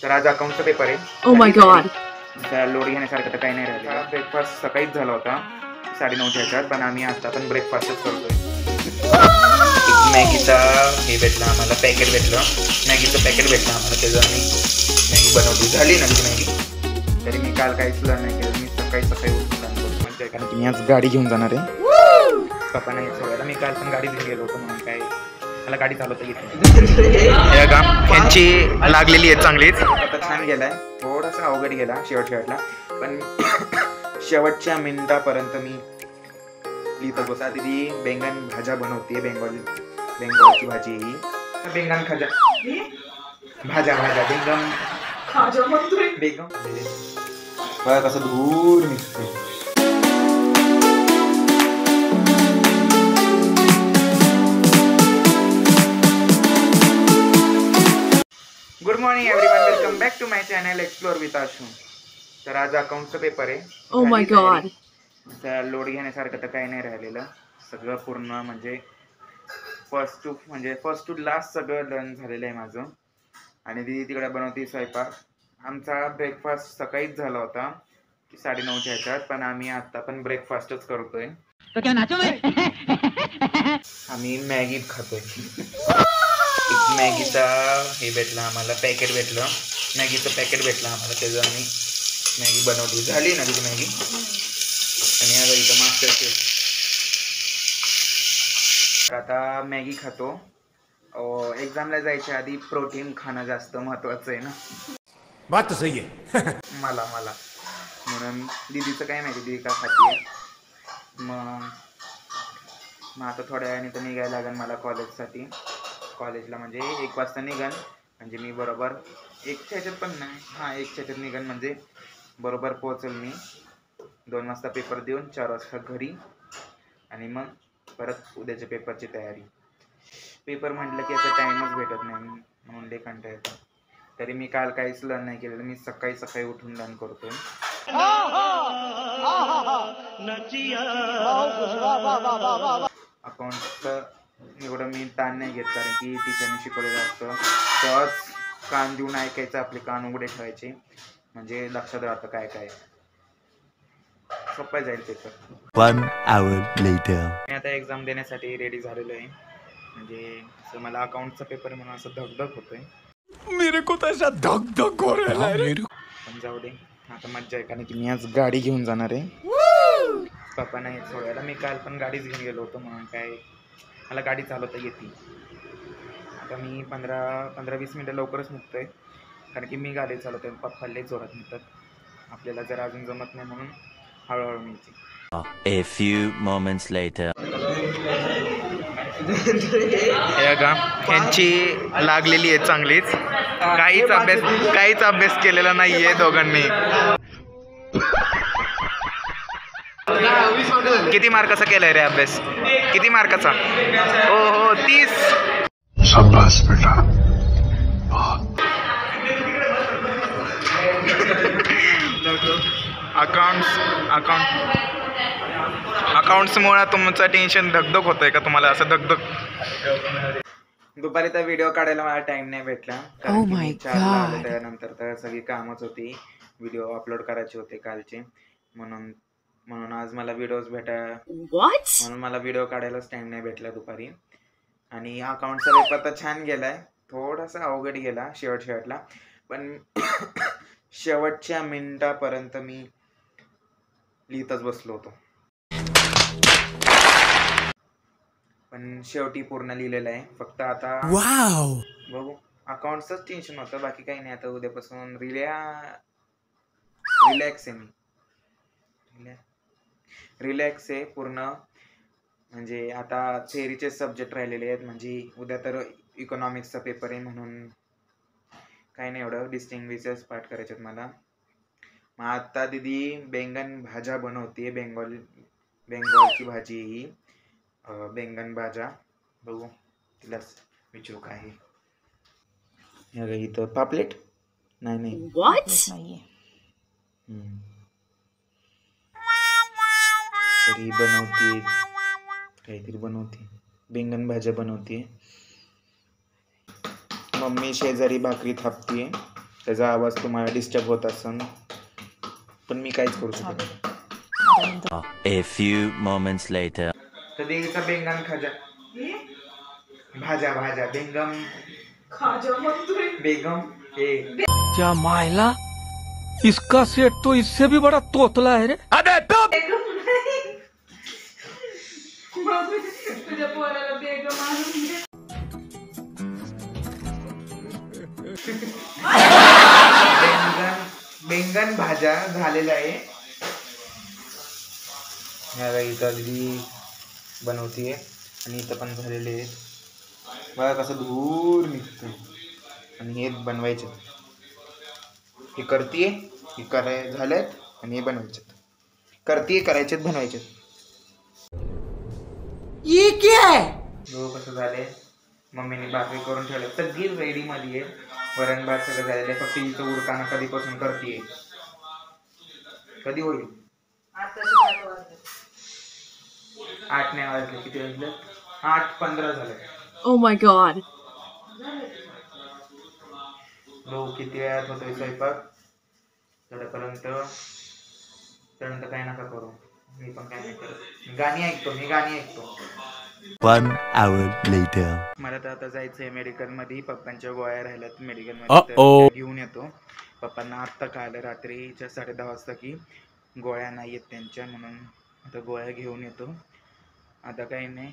तर आज अकाउंटचा पेपर आहे. Oh my god. लोड घेण्यासारखं तर काही नाही राहिलं. ब्रेकफास्ट सकाळीच झाला होता 9:30च्या ह्याच्यात, पण आम्ही आता पण ब्रेकफास्टच करतोय. मॅगीचा हे भेटलं आम्हाला, पॅकेट भेटलं, मॅगीचं पॅकेट भेटलं आम्हाला. त्याचं आम्ही मॅगी बनवली, झाली ना ती मॅगी. तरी मी काल काहीच नाही केलं. मी सकाळी उठून काम करतो म्हणजे, कारण की मी आज गाडी घेऊन जाणार आहे. पप्पा नाही सोडायला. मी काल पण गाडीच घेऊन गेलो होतो, म्हणून काय मला गाडी चालवता येत नाही. यांची लागलेली आहे चांगलीच. आता छान गेलाय, थोडासा अवघड गेला शेवटला, पण शेवटच्या मिनिटापर्यंत मी लिहित बसा. दिदी बेंगन भाज्या बनवते, बेंगॉलची भाजी ही. बेंगन भाज्या बेंगन बघा कसं दूर निघतोय. Good morning everyone, welcome back to my channel explore with Ashu. तर आज अकाउंटचा पेपर आहे. Oh my god. लोड घेण्यासारखं तर काही नाही राहिलेलं. सगळं पूर्ण म्हणजे फर्स्ट टू लास्ट सगळं डन झालेलं आहे माझं. आणि ती तिकडे बनवते स्वयंपाक. आमचा ब्रेकफास्ट सकाळीच झाला होता 9:30च्या ह्याच्यात, पण आम्ही आता पण ब्रेकफास्टच करतोय. आम्ही मॅगी खातोय. मॅगीचा हे भेटलं आम्हाला, पॅकेट भेटलं, मॅगीचं पॅकेट भेटलं आम्हाला. त्याचं आम्ही मॅगी बनवली, झाली ना ती मॅगी. आणि आता इथं मास्टर शेफ. आता मॅगी खातो. एक्झामला जायच्या आधी प्रोटीन खाणं जास्त महत्वाचं आहे ना. बात तो सही आहे. मला म्हणून दीदीचं काय माहिती, दीदी का खाते. मग आता थोड्या वेळाने तर निघायला लागेल मला कॉलेजसाठी. कॉलेजला म्हणजे 1 वाजता निघन, म्हणजे मी बरोबर 1च्या ह्याच्यात पण नाही, 1च्या ह्याच्यात निघन, म्हणजे बरोबर पोहोचेल मी 2 वाजता पेपर देऊन 4 वाजता घरी. आणि मग परत उद्याच्या पेपरची तयारी. पेपर म्हटलं की असं टाईमच भेटत नाही, म्हणून लय कंटाळा येतो. तरी मी काल काहीच लर्न नाही केलेलं. मी सकाळी उठून लर्न करतोय. अकाउंटचं एवढं मी ताण नाही घेत, कारण की टीचरने शिकवलेलं असतं. सहज कान देऊन ऐकायचं, आपले कान उघडे ठेवायचे, म्हणजे लक्षात राहतं काय सोपं जाईल पेपर. 1 hour later. मी आता एक्झाम देण्यासाठी रेडी झालेलो आहे. म्हणजे असं मला अकाउंटचा पेपर म्हणून असं धगधग होतोय. मेरे को तो ऐसा धक धक हो रहा है. पण जाऊ दे, आता मज्जा आहे, कारण की मी आज गाडी घेऊन जाणार आहे. पप्पा नाही सोडायला. मी काल पण गाडीच घेऊन गेलो होतो, म्हणून काय मला गाडी चालवता येते. आता मी 15-20 मिनटं लवकरच निघतोय, कारण की मी गाडी चालवतोय. पप्पा लय जोरात निघतात. आपल्याला जर अजून जमत नाही, म्हणून हळूहळू मिळते. A few moments later. यांची लागलेली आहे चांगलीच. काहीच अभ्यास केलेला नाहीये दोघांनी. किती मार्काचा केलाय रे अभ्यास? किती मार्काचा? हो 30. शाबाश बेटा. अकाउंट्समुळे तुमचं टेन्शन धगधग होतंय का तुम्हाला? असं धगधग. दुपारी तर व्हिडिओ काढायला मला टाइम नाही भेटला. Oh my god. त्यानंतर तर सगळी कामच होती. व्हिडिओ अपलोड करायचे होते कालचे, म्हणून आज मला म्हणून मला व्हिडिओ काढायलाच टाइम नाही भेटला दुपारी. आणि अकाउंटचा पेपर तर छान गेलाय, थोडासा अवघड गेला शेवटला, पण शेवटच्या मिनिटापर्यंत मी लिहितच बसलो होतो. पण शेवटी पूर्ण लिहिलेलं आहे. फक्त आता बघू, अकाउंटचंच टेन्शन होतं, बाकी काही नाही. आता उद्यापासून रिलॅक्स आहे पूर्ण. म्हणजे आता थेअरीचे सब्जेक्ट राहिलेले आहेत. म्हणजे उद्या तर इकॉनॉमिक्सचा पेपर आहे, म्हणून काही नाही एवढं. डिस्टिंग्विशेस पाठ करायचे आहेत मला. मग आता दिदी बेंगन भाज्या बनवते, बेंगॉलची भाजी ही, बेंगन भाज्या. बघू, तिलाच विचारू काय आहे. इथं पापलेट नाही. What? तरी बनवते, काहीतरी बनवते, बेंगन भाज्या बनवते. मम्मी शेजारी भाकरी थापतीये. त्याचा आवाज तुम्हाला डिस्टर्ब होत असेल, पण मी काहीच करू शकत नाही. A few moments later. तर देवीचा बेंगन खाजा भाजा भाजा बेंगम बेगम हे क्या मायला, इसका सेट तो इससे भी बड़ा तोतला है रे. अबे तुझ्या पोराला बेगम आणून दे. बेंगन भाज्या झालेला आहे. ह्या इथं दीदी बनवतीये आणि इथं पण झालेले आहेत. बघा कसं धूर निघतं. आणि हे बनवायचे, हे करतीये, हे झालेत आणि हे बनवायचे, करतीये, करायचेत, बनवायचे. ये क्या है? हो कसं झालंय. मम्मीने भाकरी करून ठेवलं, सगळी रेडी मध्ये आहे. वरण भात सगळं झालेलं आहे. फक्त इथं उरकाना कधीपासून करतीये. कधी होईल? 8 नाही वाजले. किती वाजले? 8:15 झाले. Oh my god. किती वेळात होतोय स्वयंपाक? त्यानंतर काय नका करू. मी पण काय नाही करत. मी गाणी ऐकतो. 1 hour later. मला तर आता जायचंय मेडिकल मध्ये. पप्पांच्या गोळ्या राहिल्यात मेडिकल मध्ये, घेऊन येतो. पप्पांना आत्ता कळालं रात्रीच्या 10:30 वाजता की गोळ्या नाही आहेत त्यांच्या, म्हणून आता गोळ्या घेऊन येतो. आता काही नाही,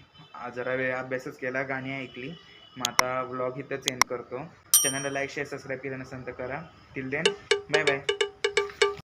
जरा वेळ अभ्यासच केला, गाणी ऐकली. मग आता व्लॉग इथंच एंड करतो. चॅनलला लाईक शेअर सबस्क्राईब केलं नसेल तर करा. Till then bye bye.